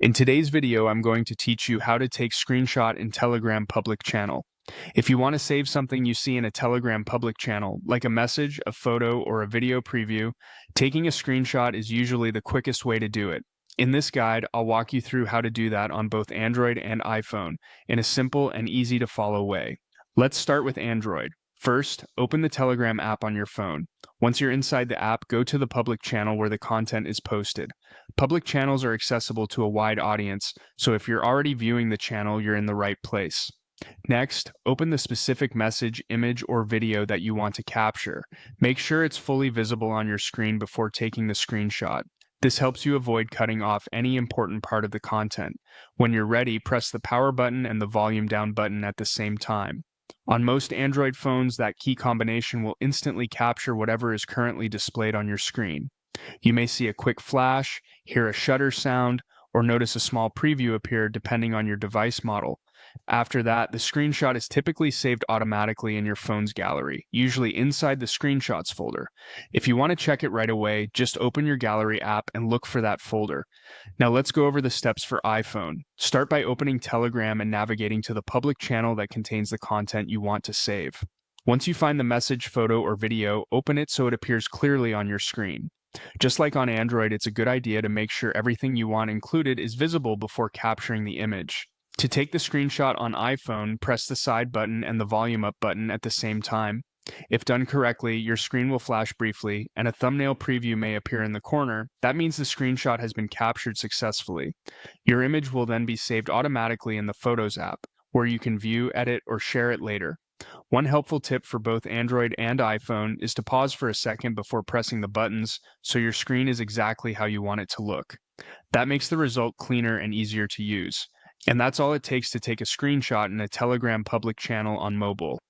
In today's video, I'm going to teach you how to take screenshot in Telegram public channel. If you want to save something you see in a Telegram public channel, like a message, a photo, or a video preview, taking a screenshot is usually the quickest way to do it. In this guide, I'll walk you through how to do that on both Android and iPhone in a simple and easy to follow way. Let's start with Android. First, open the Telegram app on your phone. Once you're inside the app, go to the public channel where the content is posted. Public channels are accessible to a wide audience, so if you're already viewing the channel, you're in the right place. Next, open the specific message, image, or video that you want to capture. Make sure it's fully visible on your screen before taking the screenshot. This helps you avoid cutting off any important part of the content. When you're ready, press the power button and the volume down button at the same time. On most Android phones, that key combination will instantly capture whatever is currently displayed on your screen. You may see a quick flash, hear a shutter sound, or notice a small preview appear depending on your device model. After that, the screenshot is typically saved automatically in your phone's gallery, usually inside the screenshots folder. If you want to check it right away, just open your gallery app and look for that folder. Now let's go over the steps for iPhone. Start by opening Telegram and navigating to the public channel that contains the content you want to save. Once you find the message, photo, or video, open it so it appears clearly on your screen. Just like on Android, it's a good idea to make sure everything you want included is visible before capturing the image. To take the screenshot on iPhone, press the side button and the volume up button at the same time. If done correctly, your screen will flash briefly, and a thumbnail preview may appear in the corner. That means the screenshot has been captured successfully. Your image will then be saved automatically in the Photos app, where you can view, edit, or share it later. One helpful tip for both Android and iPhone is to pause for a second before pressing the buttons so your screen is exactly how you want it to look. That makes the result cleaner and easier to use. And that's all it takes to take a screenshot in a Telegram public channel on mobile.